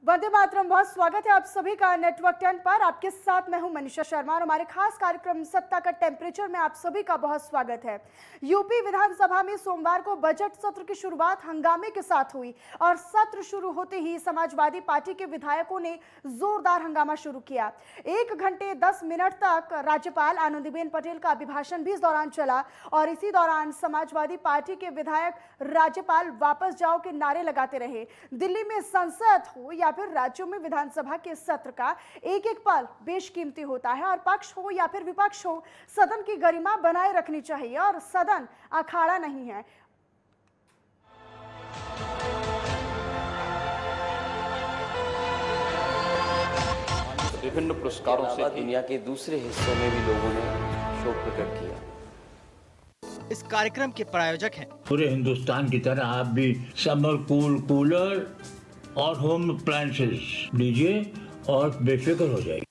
वंदे मातरम। बहुत स्वागत है आप सभी का नेटवर्क 10 पर। आपके साथ मैं हूं मनीषा शर्मा और हमारे खास कार्यक्रम सत्ता का टेम्परेचर में आप सभी का बहुत स्वागत है। यूपी विधानसभा में सोमवार को बजट सत्र की शुरुआत हंगामे के साथ हुई और सत्र शुरू होते ही समाजवादी पार्टी के विधायकों ने जोरदार हंगामा शुरू किया। 1 घंटे 10 मिनट तक राज्यपाल आनंदीबेन पटेल का अभिभाषण भी इस दौरान चला और इसी दौरान समाजवादी पार्टी के विधायक राज्यपाल वापस जाओ के नारे लगाते रहे। दिल्ली में संसद हो या फिर राज्यों में विधानसभा के सत्र का एक एक पल बेशकीमती होता है और पक्ष हो या फिर विपक्ष हो, सदन की गरिमा बनाए रखनी चाहिए और सदन अखाड़ा नहीं है। विभिन्न पुरस्कारों से दुनिया के दूसरे हिस्सों में भी लोगों ने शोक प्रकट किया। इस कार्यक्रम के प्रायोजक हैं पूरे हिंदुस्तान की तरह आप भी समर कूलर और होम अप्लायंसेस लीजिए और बेफिक्र हो जाएगी।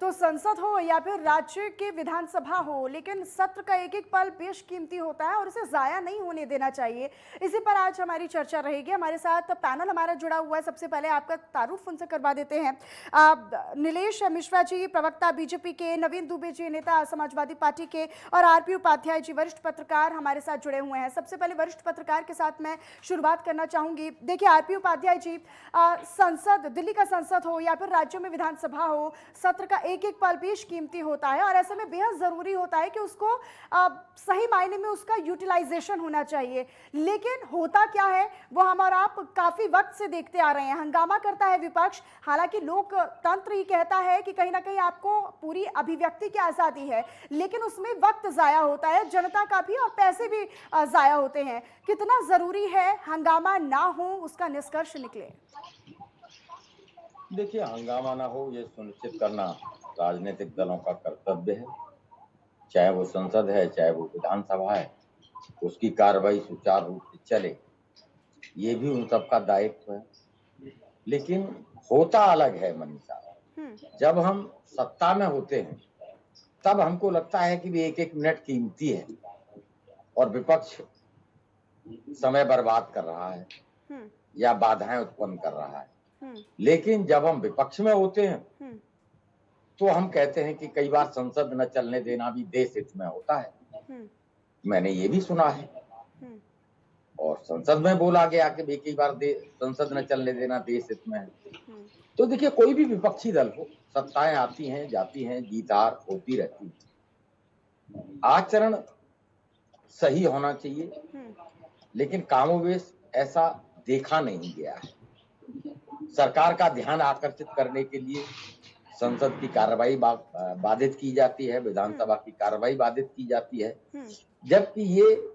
तो संसद हो या फिर राज्य के विधानसभा हो, लेकिन सत्र का एक एक पल बेशकीमती होता है और इसे जाया नहीं होने देना चाहिए। इसी पर आज हमारी चर्चा रहेगी। हमारे साथ पैनल हमारा जुड़ा हुआ है। सबसे पहले आपका तारुफ उनसे करवा देते हैं। नीलेश मिश्रा जी, प्रवक्ता बीजेपी के, नवीन दुबे जी, नेता समाजवादी पार्टी के, और आरपी उपाध्याय जी, वरिष्ठ पत्रकार हमारे साथ जुड़े हुए हैं। सबसे पहले वरिष्ठ पत्रकार के साथ मैं शुरुआत करना चाहूंगी। देखिए आरपी उपाध्याय जी, संसद, दिल्ली का संसद हो या फिर राज्यों में विधानसभा हो, सत्र का एक एक पल बेशकीमती होता है और ऐसे में बेहद जरूरी होता है कि उसको सही मायने में उसका यूटिलाइजेशन होना चाहिए। लेकिन होता क्या है वो हम और आप काफी वक्त से देखते आ रहे हैं। हंगामा करता है विपक्ष। हालांकि लोकतंत्र ही कहता है कि कहीं ना कहीं आपको पूरी अभिव्यक्ति की आजादी है, लेकिन उसमें वक्त जाया होता है, जनता का भी और पैसे भी जाया होते हैं। कितना जरूरी है हंगामा ना हो, उसका निष्कर्ष निकले? देखिए, हंगामा ना हो ये सुनिश्चित करना राजनीतिक दलों का कर्तव्य है। चाहे वो संसद है, चाहे वो विधानसभा है, उसकी कार्रवाई सुचारू रूप से चले, ये भी उन सबका दायित्व है। लेकिन होता अलग है मनीषा। जब हम सत्ता में होते हैं तब हमको लगता है कि एक एक मिनट कीमती है और विपक्ष समय बर्बाद कर रहा है या बाधाएं उत्पन्न कर रहा है। लेकिन जब हम विपक्ष में होते हैं तो हम कहते हैं कि कई बार संसद न चलने देना भी देश हित में होता है। मैंने ये भी सुना है और संसद में बोला गया कि कई बार संसद न चलने देना देश हित में है। तो देखिए, कोई भी विपक्षी दल हो, सत्ताएं आती हैं जाती हैं, जीत हार होती रहती है। आचरण सही होना चाहिए, लेकिन कामोवेश ऐसा देखा नहीं गया है। सरकार का ध्यान आकर्षित करने के लिए संसद की कार्रवाई बाधित की जाती है, विधानसभा की कार्रवाई बाधित की जाती है, जबकि ये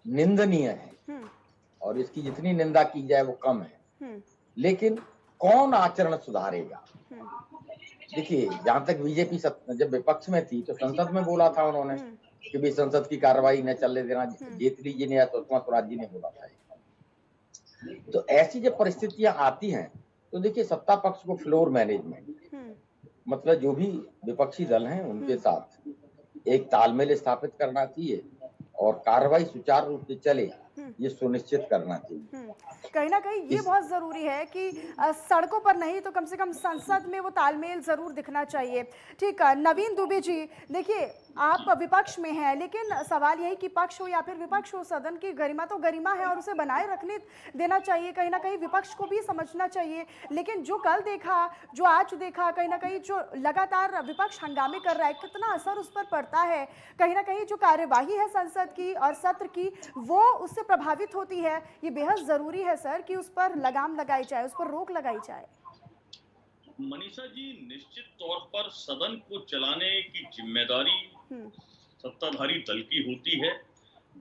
निंदनीय है और इसकी जितनी निंदा की जाए वो कम है। लेकिन कौन आचरण सुधारेगा? देखिए, जहां तक बीजेपी जब विपक्ष में थी तो संसद में बोला था उन्होंने कि भी संसद की कार्रवाई न चलने देना। जेटली जी ने या सुषमा स्वराज जी ने बोला था। तो ऐसी जब परिस्थितियां आती हैं तो देखिए, सत्ता पक्ष को फ्लोर मैनेजमेंट, मतलब जो भी विपक्षी दल हैं उनके साथ एक तालमेल स्थापित करना चाहिए और कार्रवाई सुचारू रूप से चले, ये सुनिश्चित करना चाहिए। कहीं ना कहीं ये बहुत जरूरी है कि सड़कों पर नहीं तो कम से कम संसद में वो तालमेल जरूर दिखना चाहिए। ठीक है, नवीन दुबे जी, देखिए आप विपक्ष में हैं, लेकिन सवाल यही कि पक्ष हो या फिर विपक्ष हो, सदन की गरिमा तो गरिमा है और उसे बनाए रखने देना चाहिए। कहीं ना कहीं विपक्ष को भी समझना चाहिए। लेकिन जो कल देखा, जो आज देखा, कहीं ना कहीं जो लगातार विपक्ष हंगामे कर रहा है, कितना असर उस पर पड़ता है। कहीं ना कहीं जो कार्यवाही है संसद की और सत्र की, वो उससे प्रभावित होती है। ये बेहद जरूरी है सर कि उस पर लगाम लगाई जाए, उस पर रोक लगाई जाए। मनीषा जी, निश्चित तौर पर सदन को चलाने की जिम्मेदारी सत्ताधारी दल की होती है।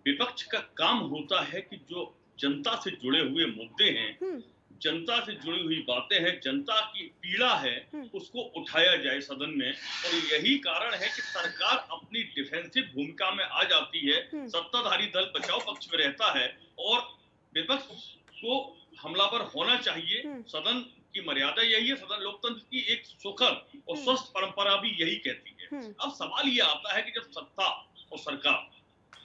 विपक्ष का काम होता है कि जो जनता से जुड़े हुए मुद्दे हैं, जनता से जुड़ी हुई बातें हैं, जनता की पीड़ा है, उसको उठाया जाए सदन में। और यही कारण है कि सरकार अपनी डिफेंसिव भूमिका में आ जाती है, सत्ताधारी दल बचाव पक्ष में रहता है और विपक्ष को हमलावर होना चाहिए। सदन की मर्यादा यही है, सदन लोकतंत्र की एक सुखद और स्वस्थ परंपरा भी यही कहती है। अब सवाल ये आता है कि जब सत्ता और सरकार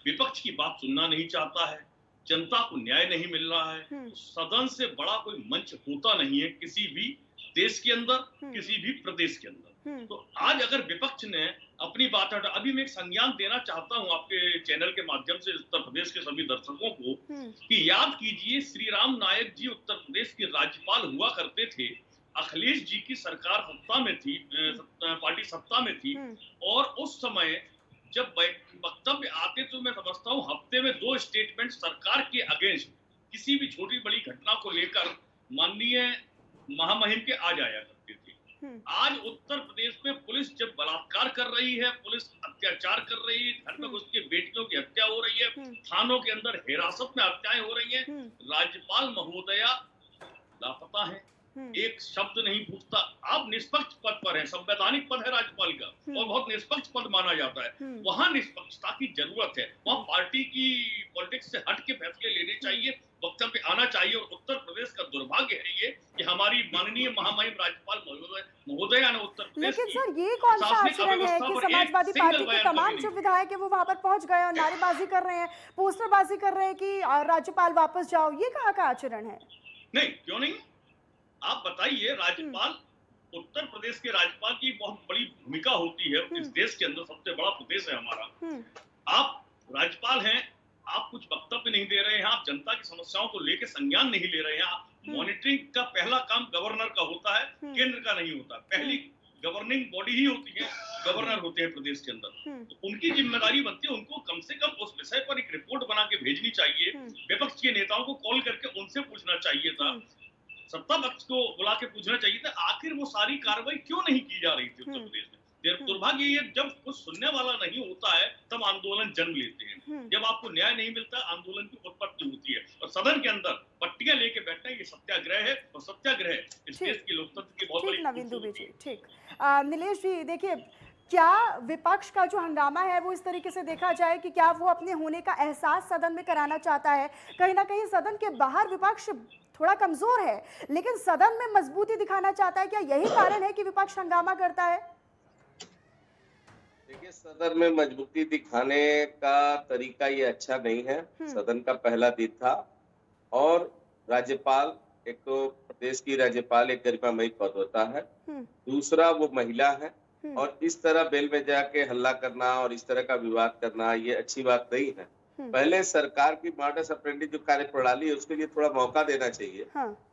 विपक्ष की बात सुनना नहीं चाहता है, जनता को न्याय नहीं मिल रहा है। तो सदन से बड़ा कोई मंच होता नहीं है किसी भी देश के अंदर, किसी भी प्रदेश के अंदर। तो आज अगर विपक्ष ने अपनी बात हटा, अभी मैं एक संज्ञान देना चाहता हूं आपके चैनल के माध्यम से उत्तर प्रदेश के सभी दर्शकों को कि याद कीजिए श्री राम नायक जी उत्तर प्रदेश के राज्यपाल हुआ करते थे। अखिलेश जी की सरकार सत्ता में थी, पार्टी सत्ता में थी, और उस समय जब वक्तव्य आते तो मैं समझता हूँ हफ्ते में 2 स्टेटमेंट सरकार के अगेंस्ट किसी भी छोटी बड़ी घटना को लेकर माननीय महामहिम के आ जाया करते थे। आज उत्तर प्रदेश में पुलिस जब बलात्कार कर रही है, पुलिस अत्याचार कर रही है, घर में घुस के बेटियों की हत्या हो रही है, थानों के अंदर हिरासत में हत्याएं हो रही हैं, राज्यपाल महोदया लापता है, एक शब्द नहीं पूछता। आप निष्पक्ष पद पर हैं, संवैधानिक पद है राज्यपाल का और बहुत निष्पक्ष पद माना जाता है। वहां निष्पक्षता की जरूरत है, वहां पार्टी की पॉलिटिक्स से हट के फैसले लेने चाहिए, वक्तव्य आना चाहिए। और उत्तर प्रदेश का दुर्भाग्य है ये कि हमारी माननीय महामहिम राज्यपाल महोदया ने उत्तर प्रदेश लेकिन सर ये कौन सा आचरण है कि समाजवादी पार्टी के तमाम जो विधायक है वो वहां पर पहुंच गए और नारेबाजी कर रहे हैं, पोस्टरबाजी कर रहे हैं कि राज्यपाल वापस जाओ, ये कहाँ का आचरण है? नहीं, क्यों नहीं, आप बताइए। राज्यपाल, उत्तर प्रदेश के राज्यपाल की बहुत बड़ी भूमिका होती है इस देश के अंदर, सबसे बड़ा प्रदेश है हमारा। आप राज्यपाल हैं, आप कुछ वक्तव्य नहीं दे रहे हैं, आप जनता की समस्याओं को लेकर संज्ञान नहीं ले रहे हैं। मॉनिटरिंग का पहला काम गवर्नर का होता है, केंद्र का नहीं होता। पहली गवर्निंग बॉडी ही होती है, गवर्नर होते हैं प्रदेश के अंदर। तो उनकी जिम्मेदारी बनती है, उनको कम से कम उस विषय पर एक रिपोर्ट बना के भेजनी चाहिए। विपक्ष के नेताओं को कॉल करके उनसे पूछना चाहिए था, सत्ता पक्ष को बुला के पूछना चाहिए था आखिर वो सारी कार्रवाई क्यों नहीं की जा रही थी उत्तर प्रदेश में। दुर्भाग्य ये, जब कुछ सुनने वाला नहीं होता है तब आंदोलन जन्म लेते हैं। जब आपको न्याय नहीं मिलता, आंदोलन की उत्पत्ति होती है और सदन के अंदर पट्टियां लेके बैठना ये सत्याग्रह है, और सत्याग्रह इस देश की लोकतंत्र की बहुत बड़ी नवीन दुबे जी, ठीक। नीलेश जी, देखिए, क्या विपक्ष का जो हंगामा है वो इस तरीके से देखा जाए कि क्या वो अपने होने का एहसास सदन में कराना चाहता है? कहीं ना कहीं सदन के बाहर विपक्ष थोड़ा कमजोर है, लेकिन सदन में मजबूती दिखाना चाहता है। क्या यही कारण है कि विपक्ष हंगामा करता है? देखिए, सदन में मजबूती दिखाने का तरीका ये अच्छा नहीं है। सदन का पहला दिन था और राज्यपाल, एक तो प्रदेश की राज्यपाल एक गरिमामयी पद होता है, दूसरा वो महिला है, और इस तरह बेल में जाके हल्ला करना और इस तरह का विवाद करना ये अच्छी बात नहीं है। पहले सरकार की मॉडस ऑपरेंडी जो कार्य प्रणाली है उसके लिए थोड़ा मौका देना चाहिए।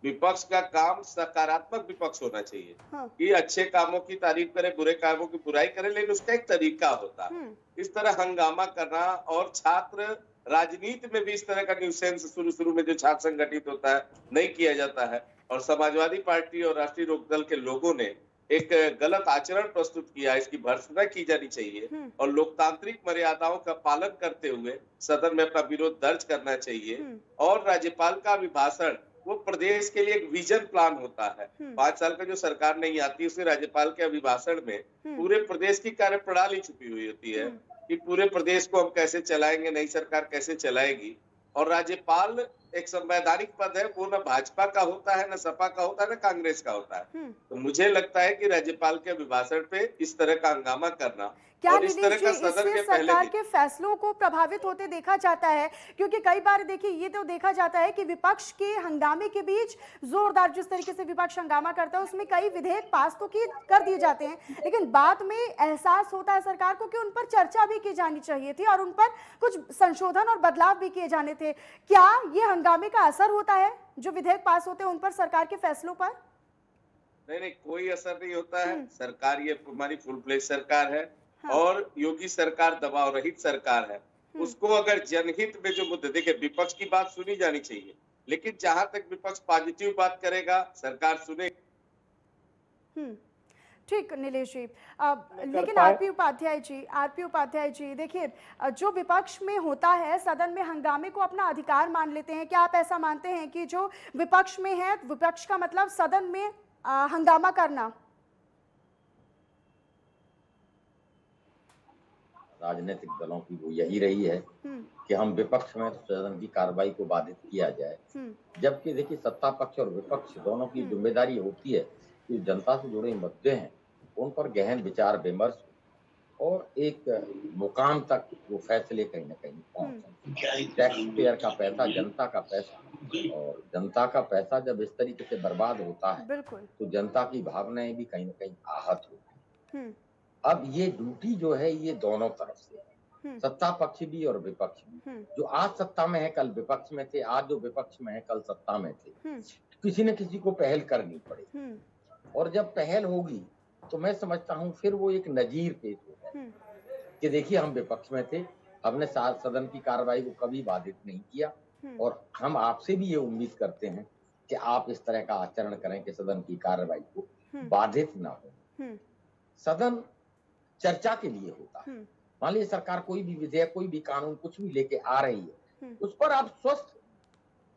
विपक्ष का काम सकारात्मक विपक्ष होना चाहिए कि अच्छे कामों की तारीफ करे, बुरे कामों की बुराई करे, लेकिन उसका एक तरीका होता है। इस तरह हंगामा करना, और छात्र राजनीति में भी इस तरह का न्यूसेंस शुरू में जो छात्र संगठित होता है नहीं किया जाता है। और समाजवादी पार्टी और राष्ट्रीय लोकदल के लोगों ने एक गलत आचरण प्रस्तुत किया, इसकी भर्त्सना की जानी चाहिए और लोकतांत्रिक मर्यादाओं का पालन करते हुए सदन में अपना विरोध दर्ज करना चाहिए। और राज्यपाल का अभिभाषण वो प्रदेश के लिए एक विजन प्लान होता है। 5 साल का जो सरकार नहीं आती, उससे राज्यपाल के अभिभाषण में पूरे प्रदेश की कार्यप्रणाली छुपी हुई होती है कि पूरे प्रदेश को हम कैसे चलाएंगे, नई सरकार कैसे चलाएगी। और राज्यपाल एक संवैधानिक पद है, वो न भाजपा का होता है, न सपा का होता है, न कांग्रेस का होता है। तो मुझे लगता है कि राज्यपाल के अभिभाषण पे इस तरह का हंगामा करना क्या और इस तरह का इससे सदन के सरकार के फैसलों को प्रभावित होते देखा जाता है? क्योंकि कई बार देखिए ये तो देखा जाता है कि विपक्ष के हंगामे के बीच जोरदार जिस तरीके से विपक्ष हंगामा करता है उसमें कई विधेयक पास तो कर दिए जाते हैं, लेकिन बाद में एहसास होता है सरकार को कि उन पर चर्चा भी की जानी चाहिए थी और उन पर कुछ संशोधन और बदलाव भी किए जाने थे। क्या ये हंगामे का असर होता है जो विधेयक पास होते हैं उन पर, सरकार के फैसलों पर? नहीं, कोई असर नहीं होता है। सरकार ये हमारी फुल फ्लेज सरकार है और योगी सरकार दबाव रहित सरकार है। उसको अगर जनहित में जो मुद्दे, देखिए विपक्ष की बात सुनी जानी चाहिए, लेकिन जहां तक विपक्ष पॉजिटिव बात करेगा सरकार सुने। ठीक नीलेश जी, लेकिन आरपी उपाध्याय जी देखिए, जो विपक्ष में होता है सदन में हंगामे को अपना अधिकार मान लेते हैं। क्या आप ऐसा मानते हैं कि जो विपक्ष में है, विपक्ष का मतलब सदन में हंगामा करना? राजनीतिक दलों की वो यही रही है कि हम विपक्ष में तो सदन की कार्रवाई को बाधित किया जाए, जबकि देखिए सत्ता पक्ष और विपक्ष दोनों की जिम्मेदारी होती है कि जनता से जुड़े मुद्दे हैं उन पर गहन विचार विमर्श और एक मुकाम तक वो फैसले कहीं ना कहीं पहुंच। टैक्स पेयर का पैसा, जनता का पैसा, और जनता का पैसा जब इस तरीके से बर्बाद होता है बिल्कुल। तो जनता की भावनाएं भी कहीं ना कहीं आहत होती हैं। हम्म अब ये ड्यूटी जो है ये दोनों तरफ से है, हम्म सत्ता पक्ष भी और विपक्ष भी। हम्म जो आज सत्ता में है कल विपक्ष में थे, आज जो विपक्ष में है कल सत्ता में थे। हम्म किसी न किसी को पहल करनी पड़ेगी, हम्म और जब पहल होगी तो मैं समझता हूँ फिर वो एक नजीर पेश होगा हम्म कि देखिए हम विपक्ष में थे, हमने सदन की कार्रवाई को कभी बाधित नहीं किया, और हम आपसे भी ये उम्मीद करते हैं कि आप इस तरह का आचरण करें कि सदन की कार्रवाई को बाधित ना हो। हम्म सदन चर्चा के लिए होता है। हम्म मान लीजिए सरकार कोई भी विधेयक, कोई भी कानून, कुछ भी लेके आ रही है, उस पर आप स्वस्थ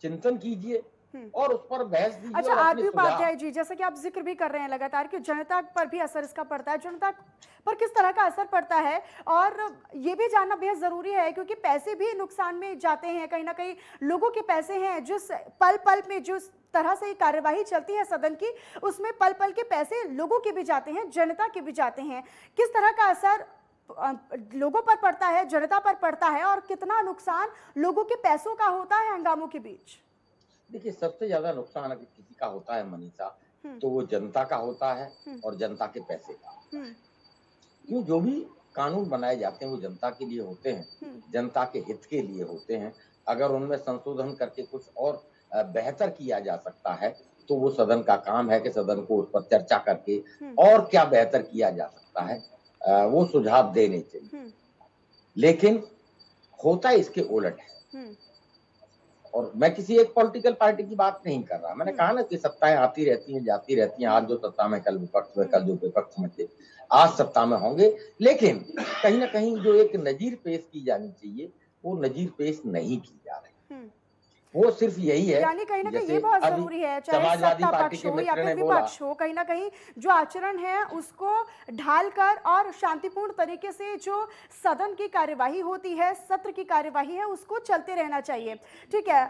चिंतन कीजिए और उस पर बहस दीजिए। अच्छा, और अपने आरपी सुझाव उपाध्याय जी, जैसे कि आप जिक्र भी कर रहे हैं लगातार कि जनता पर भी असर इसका पड़ता है, जनता पर किस तरह का असर पड़ता है, और ये भी जानना बेहद जरूरी है क्योंकि पैसे भी नुकसान में जाते हैं, कहीं ना कहीं लोगों के पैसे हैं। जिस पल पल में जिस तरह से कार्यवाही चलती है सदन की, उसमें पल पल के पैसे लोगों के भी जाते हैं, जनता के भी जाते हैं। किस तरह का असर लोगों पर पड़ता है, जनता पर पड़ता है, और कितना नुकसान लोगों के पैसों का होता है हंगामों के बीच? देखिए, सबसे ज्यादा नुकसान अगर किसी का होता है मनीषा, तो वो जनता का होता है और जनता के पैसे का। क्यों, जो भी कानून बनाए जाते हैं वो जनता के लिए होते हैं, जनता के हित के लिए होते हैं। अगर उनमें संशोधन करके कुछ और बेहतर किया जा सकता है तो वो सदन का काम है कि सदन को उस पर चर्चा करके और क्या बेहतर किया जा सकता है वो सुझाव देने चाहिए। लेकिन होता इसके उलट है, और मैं किसी एक पॉलिटिकल पार्टी की बात नहीं कर रहा। मैंने कहा ना कि सत्ताएं आती रहती हैं, जाती रहती हैं। आज जो सत्ता में, कल विपक्ष में, कल जो विपक्ष में थे, आज सत्ता में होंगे। लेकिन कहीं ना कहीं जो एक नजीर पेश की जानी चाहिए वो नजीर पेश नहीं की जा रही। वो सिर्फ यही है, यानी कहीं ना कहीं ये बहुत जरूरी है, चाहे सत्ता पक्ष हो या फिर विपक्ष हो, कहीं ना कहीं जो आचरण है उसको ढालकर और शांतिपूर्ण तरीके से जो सदन की कार्यवाही होती है, सत्र की कार्यवाही है, उसको चलते रहना चाहिए। ठीक है,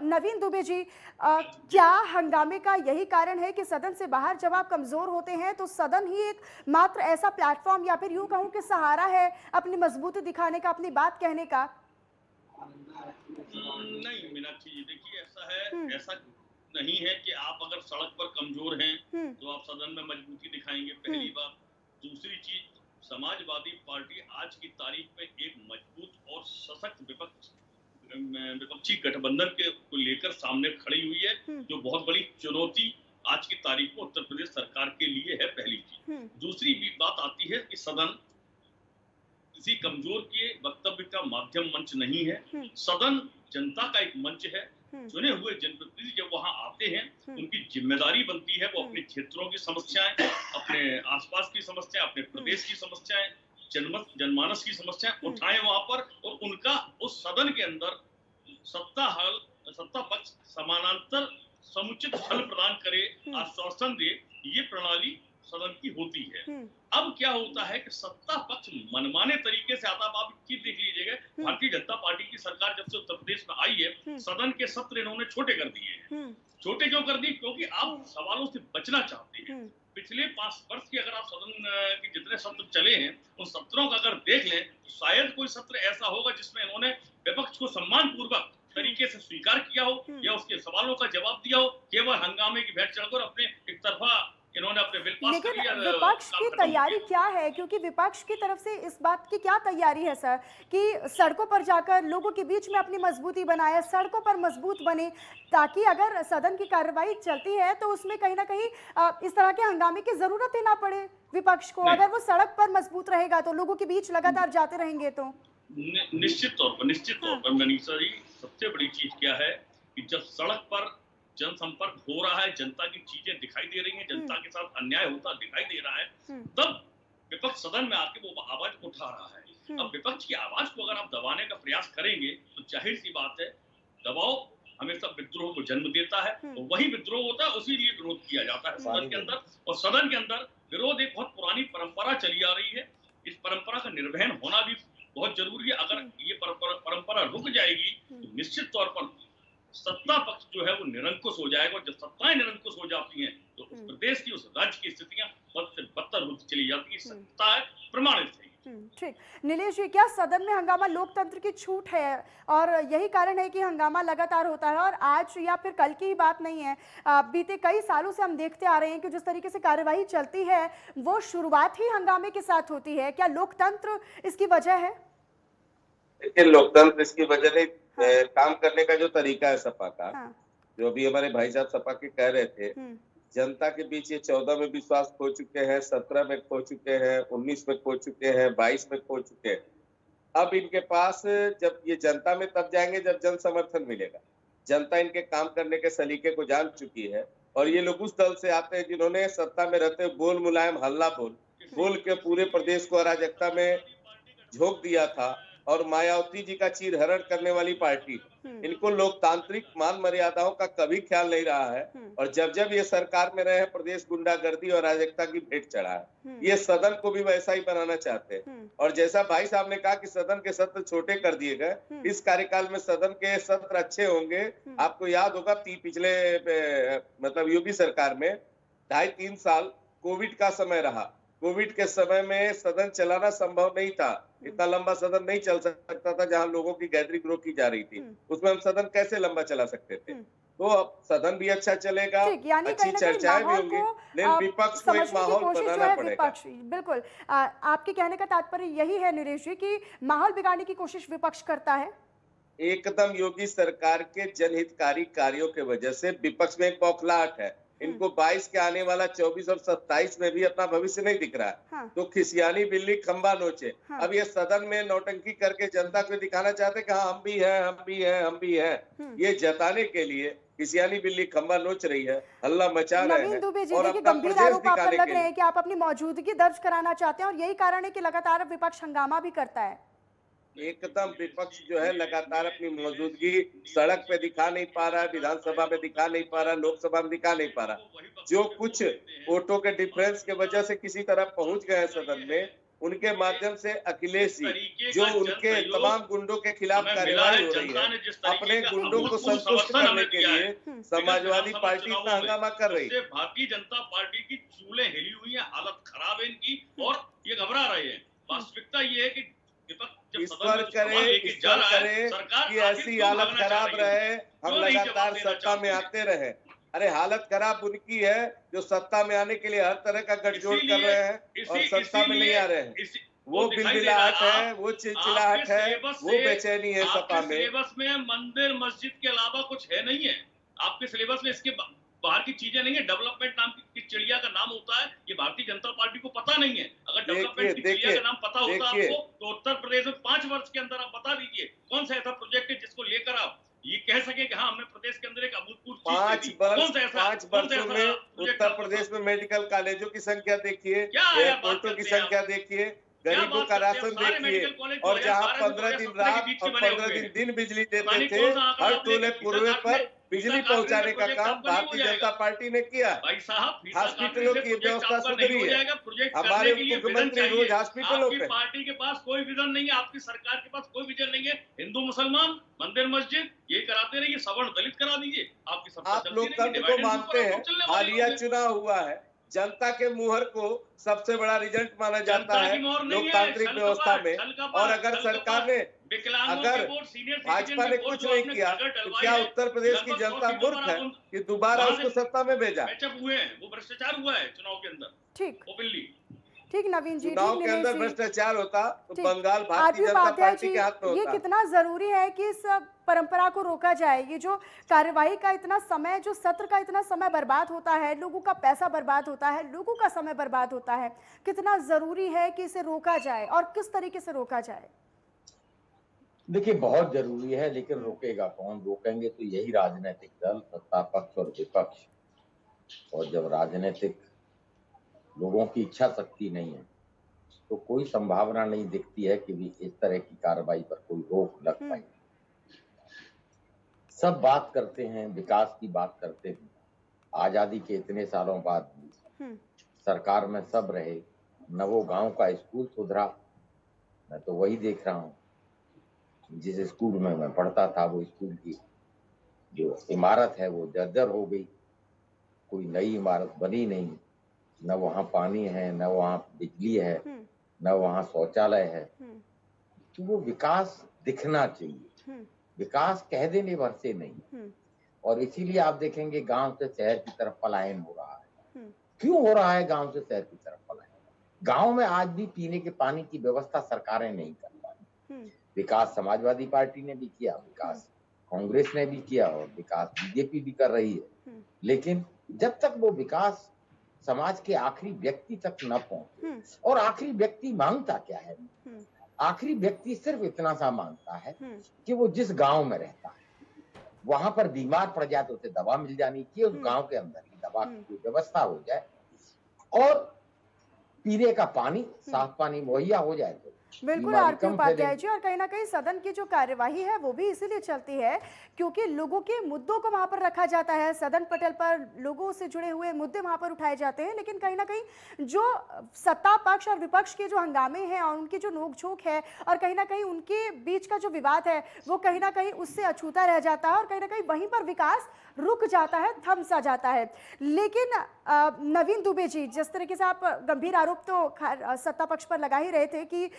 नवीन दुबे जी, क्या हंगामे का यही कारण है कि सदन से बाहर जब आप कमजोर होते हैं तो सदन ही एक मात्र ऐसा प्लेटफॉर्म या फिर यूं कहूं कि सहारा है अपनी मजबूती दिखाने का, अपनी बात कहने का? नहीं मीनाक्षी जी, देखिए ऐसा नहीं है कि आप अगर सड़क पर कमजोर हैं तो आप सदन में मजबूती दिखाएंगे, पहली बात। दूसरी चीज, समाजवादी पार्टी आज की तारीख में एक मजबूत और सशक्त विपक्षी गठबंधन को लेकर सामने खड़ी हुई है, जो बहुत बड़ी चुनौती आज की तारीख में उत्तर प्रदेश सरकार के लिए है, पहली चीज। दूसरी भी बात आती है कि सदन किसी कमजोर के वक्तव्य का माध्यम मंच नहीं है। सदन जनता का एक मंच है। चुने हुए जनप्रतिनिधि जब वहां आते हैं, उनकी जिम्मेदारी बनती है वो अपने क्षेत्रों की समस्याएं, अपने आसपास की समस्याएं, अपने प्रदेश की समस्याएं, जनमानस की समस्याएं उठाएं वहां पर, और उनका उस सदन के अंदर सत्ता पक्ष समानांतर समुचित हल प्रदान करे, आश्वासन दे। ये प्रणाली सदन की होती है। अब क्या होता है कि सत्ता पक्ष मनमाने तरीके से आता। आप देख लीजिएगा, भारतीय जनता पार्टी की सरकार जब से उत्तर प्रदेश में आई है, सदन के सत्र इन्होंने छोटे कर दिए हैं। छोटे क्यों कर दिए? क्योंकि आप सवालों से बचना चाहते हैं। पिछले 5 वर्ष की अगर आप सदन के जितने सत्र चले हैं उन सत्रों का अगर देख लें तो शायद कोई सत्र ऐसा होगा जिसमें इन्होंने विपक्ष को सम्मान पूर्वक तरीके से स्वीकार किया हो या उसके सवालों का जवाब दिया हो। केवल हंगामे की भेंट चढ़कर अपने एक तरफा इन्होंने अपने बिल पास कर लिया। लेकिन विपक्ष की तैयारी क्या है? क्योंकि विपक्ष की तरफ से इस बात की क्या तैयारी है सर कि सड़कों पर जाकर लोगों के बीच में अपनी मजबूती बनाए, सड़कों पर मजबूत बने, ताकि अगर सदन की कार्रवाई चलती है तो उसमें कहीं ना कहीं इस तरह के हंगामे की जरूरत ही ना पड़े विपक्ष को। अगर वो सड़क पर मजबूत रहेगा तो लोगों के बीच लगातार जाते रहेंगे तो निश्चित तौर पर मनीषा जी, सबसे बड़ी चीज क्या है कि जब सड़क पर जनसंपर्क हो रहा है, जनता की चीजें दिखाई दे रही हैं, जनता के साथ अन्याय होता दिखाई दे रहा है, तब विपक्ष सदन में आके वो आवाज उठा रहा है। अब विपक्ष की आवाज को अगर आप दबाने का प्रयास करेंगे तो जाहिर सी बात है, दबाव हमेशा विद्रोह को जन्म देता है, और वही विद्रोह होता है, उसी लिए विरोध किया जाता है सदन के अंदर। और सदन के अंदर विरोध एक बहुत पुरानी परंपरा चली आ रही है। इस परंपरा का निर्वहन होना भी बहुत जरूरी है। अगर ये परंपरा रुक जाएगी तो निश्चित तौर पर सत्ता पक्ष जो है वो निरंकुश हो जाएगा, और जब सत्ताएं निरंकुश हो जाती हैं तो उस प्रदेश की, उस राज्य की स्थितियां बद से बदतर होती चली जाती है। सत्ता है प्रमाणित है। ठीक। नीलेश जी, क्या सदन में हंगामा लोकतंत्र की छूट है और यही कारण है कि हंगामा लगातार होता है और आज या फिर कल की ही बात नहीं है, बीते कई सालों से हम देखते आ रहे हैं कि जिस तरीके से कार्यवाही चलती है वो शुरुआत ही हंगामे के साथ होती है। क्या लोकतंत्र इसकी वजह है? देखिए, लोकतंत्र इसकी वजह नहीं, हाँ। काम करने का जो तरीका है सपा का, हाँ। जो अभी हमारे भाई साहब सपा के कह रहे थे, जनता के बीच ये 14 में विश्वास खो चुके हैं, 17 में खो चुके हैं, 19 में खो चुके हैं, 22 में खो चुके हैं। अब इनके पास जब ये जनता में तब जाएंगे जब जन समर्थन मिलेगा। जनता इनके काम करने के सलीके को जान चुकी है और ये लोग उस दल से आते हैं जिन्होंने सत्ता में रहते बोल मुलायम हल्ला बोल के पूरे प्रदेश को अराजकता में झोंक दिया था और मायावती जी का चीरहरण करने वाली पार्टी। इनको लोकतांत्रिक मान मर्यादाओं का कभी ख्याल नहीं रहा है और जब ये सरकार में रहे हैं प्रदेश गुंडागर्दी और अराजकता की भेंट चढ़ा है। ये सदन को भी वैसा ही बनाना चाहते हैं और जैसा भाई साहब ने कहा कि सदन के सत्र छोटे कर दिए गए, इस कार्यकाल में सदन के सत्र अच्छे होंगे। आपको याद होगा पिछले मतलब यूपी सरकार में 2.5-3 साल कोविड का समय रहा। कोविड के समय में सदन चलाना संभव नहीं था, इतना लंबा सदन नहीं चल सकता था जहां लोगों की गैदरिंग रोकी जा रही थी। उसमें हम सदन कैसे लंबा चला सकते थे? तो अब सदन भी अच्छा चलेगा, अच्छी चर्चाएं भी होंगी, लेकिन विपक्ष को एक माहौल बनाना पड़ेगा। बिल्कुल, आपके कहने का तात्पर्य यही है नीलेश जी कि माहौल बिगाड़ने की कोशिश विपक्ष करता है? एकदम योगी सरकार के जनहितकारी कार्यों के वजह से विपक्ष में एक बौखलाहट है। इनको 22 के आने वाला 24 और 27 में भी अपना भविष्य नहीं दिख रहा है। हाँ। तो खिसियानी बिल्ली खंबा नोचे। हाँ। अब ये सदन में नौटंकी करके जनता को दिखाना चाहते हैं कि हाँ हम भी हैं, हम भी हैं, हम भी हैं। ये जताने के लिए खिसियानी बिल्ली खंबा नोच रही है, हल्ला मचा रहे हैं और अपना गंभीर प्रदेश आरोप आप पर दिखाने लग के रहे लिए। हैं कि आप अपनी मौजूदगी दर्ज कराना चाहते हैं और यही कारण है कि लगातार विपक्ष हंगामा भी करता है। एकदम विपक्ष जो है लगातार अपनी मौजूदगी सड़क पे दिखा नहीं पा रहा है, विधानसभा में दिखा नहीं पा रहा, लोकसभा में दिखा नहीं पा रहा। जो कुछ वोटों के डिफरेंस के वजह से किसी तरह पहुंच गए सदन में, उनके माध्यम से अखिलेश जी जो उनके तमाम गुंडों के खिलाफ कार्यवाही हो रही है, अपने गुंडों को संतुष्ट करने के लिए समाजवादी पार्टी इतना हंगामा कर रही है। भारतीय जनता पार्टी की चूल्हे हिली हुई है, हालत खराब है इनकी और ये घबरा रहे हैं। वास्तविकता ये है कि ईश्वर करे कि ऐसी हालत खराब रहे, हम लगातार सत्ता में आते रहे। अरे हालत खराब उनकी है जो सत्ता में आने के लिए हर तरह का गठजोड़ कर रहे हैं और सत्ता में नहीं आ रहे हैं। वो बिलबिलाहट है, वो चिलचिलाहट है, वो बेचैनी है सपा में। सिलेबस में मंदिर मस्जिद के अलावा कुछ है नहीं है आपके सिलेबस में, इसके बाहर की चीजें नहीं है। डेवलपमेंट नाम की चिड़िया का नाम होता है, ये भारतीय जनता पार्टी को पता नहीं है। अगर डेवलपमेंट की चिड़िया का नाम पता होता आपको तो उत्तर प्रदेश में 5 वर्ष के अंदर आप बता दीजिए कौन सा ऐसा प्रोजेक्ट है जिसको लेकर आप ये कह सके कि हाँ हमने प्रदेश के अंदर एक अभूतपूर्व 5 वर्षों में उत्तर प्रदेश में मेडिकल कॉलेजों की संख्या देखिए, एयरपोर्टों की संख्या देखिए, गरीबों का राशन देखिए और जहाँ 15 दिन रात और 15 दिन बिजली देते थे, हर टोले पूर्वे पर बिजली पहुंचाने का काम भारतीय जनता पार्टी ने किया। हॉस्पिटलों की व्यवस्था सुधरी है, हमारे मुख्यमंत्री रोज हॉस्पिटलों पे। पार्टी के पास कोई विजन नहीं है, आपकी सरकार के पास कोई विजन नहीं है। हिंदू मुसलमान मंदिर मस्जिद ये कराते रहिए, सवर्ण दलित करा दीजिए, आपकी सरकार। आप लोकतंत्र को मानते हैं, हालिया चुनाव हुआ है, जनता के मुहर को सबसे बड़ा रिजल्ट माना जाता है लोकतांत्रिक व्यवस्था में। और अगर सरकार ने, अगर भाजपा ने कुछ नहीं किया तो क्या उत्तर प्रदेश की जनता मूर्ख है कि दोबारा उसको सत्ता में भेजा? हुए हैं, वो भ्रष्टाचार हुआ है चुनाव के अंदर। ठीक, ओपनली ठीक नवीन जी, चुनाव के अंदर भ्रष्टाचार होता तो बंगाल भारतीय जनता पार्टी के हाथ में होता। ये कितना जरूरी है कि इस परंपरा को रोका जाए। ये जो कार्यवाही का इतना समय, जो सत्र का इतना समय बर्बाद होता है, लोगों का पैसा बर्बाद होता है, लोगों का समय बर्बाद होता है, कितना जरूरी है कि इसे रोका जाए और किस तरीके से रोका जाए? देखिए बहुत जरूरी है, लेकिन रोकेगा कौन? रोकेंगे तो यही राजनीतिक दल, सत्ता पक्ष और विपक्ष। और जब राजनीतिक लोगों की इच्छा शक्ति नहीं है तो कोई संभावना नहीं दिखती है कि भी इस तरह की कार्रवाई पर कोई रोक लग पाए। सब बात करते हैं, विकास की बात करते हैं, आजादी के इतने सालों बाद भी सरकार में सब रहे, न वो गांव का स्कूल सुधरा। मैं तो वही देख रहा हूँ, जिस स्कूल में मैं पढ़ता था वो स्कूल की जो इमारत है वो जर्जर हो गई, कोई नई इमारत बनी नहीं, न वहाँ पानी है, न वहाँ बिजली है, न वहाँ शौचालय है, तो वो विकास दिखना चाहिए। विकास कह देने भर से नहीं। और इसीलिए आप देखेंगे गांव से शहर की तरफ पलायन हो रहा है। क्यों हो रहा है गांव से शहर की तरफ पलायन? गांव में आज भी पीने के पानी की व्यवस्था सरकारें नहीं कर पाई। विकास समाजवादी पार्टी ने भी किया, विकास कांग्रेस ने भी किया और विकास बीजेपी भी कर रही है। लेकिन जब तक वो विकास समाज के आखिरी व्यक्ति तक न पहुंचे, और आखिरी व्यक्ति मांगता क्या है? आखिरी व्यक्ति सिर्फ इतना सा मांगता है कि वो जिस गांव में रहता है वहां पर बीमार पड़ जाए तो उसे दवा मिल जानी चाहिए, उस गांव के अंदर ही दवा की व्यवस्था हो जाए और पीने का पानी, साफ पानी मुहैया हो जाए तो बिल्कुल आरपी उपाध्याय जी। और कहीं ना कहीं सदन की जो कार्यवाही है वो भी इसीलिए चलती है क्योंकि लोगों के मुद्दों को वहां पर रखा जाता है। सदन पटल पर लोगों से जुड़े हुए मुद्दे वहां पर उठाए जाते हैं, लेकिन कहीं ना कहीं जो सत्ता पक्ष और विपक्ष के जो हंगामे हैं और उनकी जो नोकझोंक है और कहीं ना कहीं उनके बीच का जो विवाद है वो कहीं ना कहीं उससे अछूता रह जाता है और कहीं ना कहीं वहीं पर विकास रुक जाता है, थम सा जाता है। लेकिन नवीन दुबे जी, जिस तरीके से आप गंभीर आरोप तो सत्ता पक्ष पर लगा ही रहे थे कि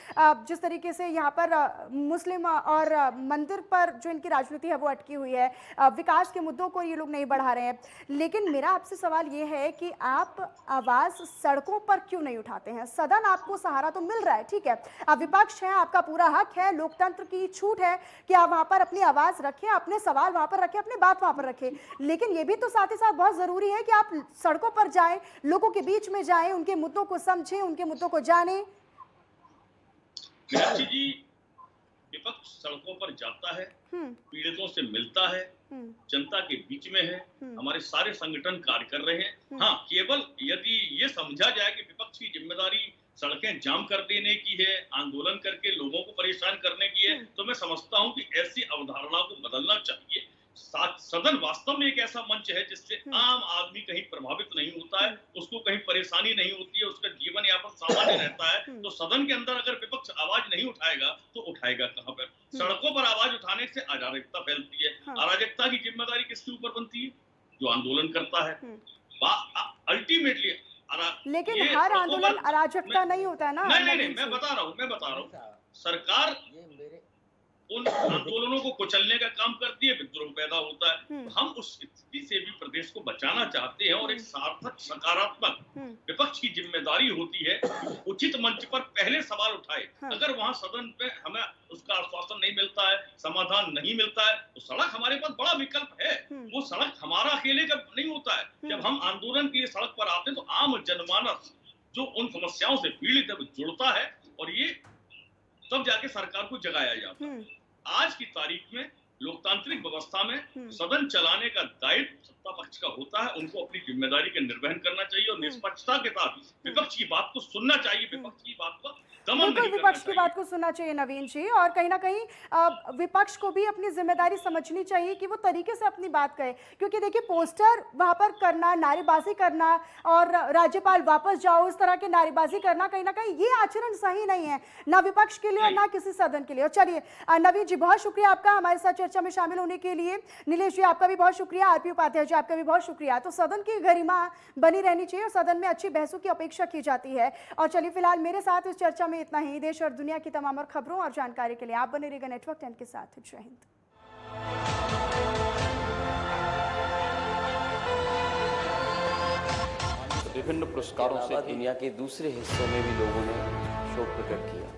जिस तरीके से यहाँ पर मुस्लिम और मंदिर पर जो इनकी राजनीति है वो अटकी हुई है, विकास के मुद्दों को ये लोग नहीं बढ़ा रहे हैं, लेकिन मेरा आपसे सवाल ये है कि आप आवाज सड़कों पर क्यों नहीं उठाते हैं? सदन आपको सहारा तो मिल रहा है, ठीक है, आप विपक्ष हैं, आपका पूरा हक है, लोकतंत्र की छूट है कि आप वहां पर अपनी आवाज रखें, अपने सवाल वहां पर रखें, अपनी बात वहां पर रखें, लेकिन ये भी तो साथ ही साथ बहुत जरूरी है कि आप सड़कों पर जाएं, लोगों के बीच में जाएं, उनके मुद्दों को समझें, उनके मुद्दों को जानें। मीनाक्षी जी, विपक्ष सड़कों पर जाता है, पीड़ितों से मिलता है, जनता के बीच में है, हमारे सारे संगठन कार्य कर रहे हैं। हाँ, केवल यदि ये समझा जाए कि विपक्ष की जिम्मेदारी सड़कें जाम कर देने की है, आंदोलन करके लोगों को परेशान करने की है, तो मैं समझता हूँ कि ऐसी अवधारणा को बदलना चाहिए। सदन वास्तव में एक ऐसा मंच है जिससे आम आदमी कहीं प्रभावित नहीं होता है, उसको कहीं परेशानी नहीं होती है, उसका जीवन यापन सामान्य रहता है। तो सदन के अंदर अगर विपक्ष आवाज नहीं उठाएगा तो उठाएगा कहां पर? सड़कों पर आवाज उठाने से अराजकता फैलती है। अराजकता की जिम्मेदारी किसके ऊपर बनती है? जो आंदोलन करता है। अल्टीमेटली लेकिन हर आंदोलन अराजकता नहीं होता है ना। नहीं, मैं बता रहा हूँ सरकार उन आंदोलनों को कुचलने का काम करती है, विद्रोह पैदा होता है। हम उस स्थिति से भी प्रदेश को बचाना चाहते हैं और एक सार्थक सकारात्मक विपक्ष की जिम्मेदारी होती है उचित मंच पर पहले सवाल उठाए। अगर वहां सदन पे हमें उसका आश्वासन नहीं मिलता है, समाधान नहीं मिलता है, तो सड़क हमारे पास बड़ा विकल्प है। वो सड़क हमारा अकेले का नहीं होता है। जब हम आंदोलन के लिए सड़क पर आते हैं तो आम जनमानस जो उन समस्याओं से पीड़ित है वो जुड़ता है और ये तब जाके सरकार को जगाया जाता है। आज की तारीख में लोकतांत्रिक व्यवस्था में सदन चलाने का दायित्व सत्ता पक्ष का होता है। उनको अपनी जिम्मेदारी का निर्वहन करना चाहिए और निष्पक्षता के साथ विपक्ष की बात को सुनना चाहिए, विपक्ष की बात को दमन नहीं करना चाहिए। विपक्ष की बात को सुनना चाहिए नवीन जी, और कहीं ना कहीं विपक्ष को भी अपनी जिम्मेदारी समझनी चाहिए कि वो तरीके से अपनी बात कहे, क्योंकि देखिए पोस्टर वहां पर करना, नारेबाजी करना और राज्यपाल वापस जाओ, इस तरह के नारेबाजी करना कहीं ना कहीं ये आचरण सही नहीं है, ना विपक्ष के लिए और ना किसी सदन के लिए। और चलिए नवीन जी, बहुत शुक्रिया आपका हमारे साथ चर्चा में शामिल होने के लिए। नीलेश जी, आपका भी बहुत शुक्रिया। आरपी उपाध्याय जी, आपका भी बहुत शुक्रिया। तो सदन की गरिमा बनी रहनी चाहिए और सदन में अच्छी बहसों की अपेक्षा की जाती है। और चलिए फिलहाल मेरे साथ इस चर्चा में इतना ही। देश और दुनिया की तमाम और खबरों और जानकारी के लिए आप बने रहिएगा नेटवर्क 10 के साथ। जय हिंद। विभिन्न पुरस्कारों से दुनिया के दूसरे हिस्सों में भी लोगों ने शोक प्रकट किया।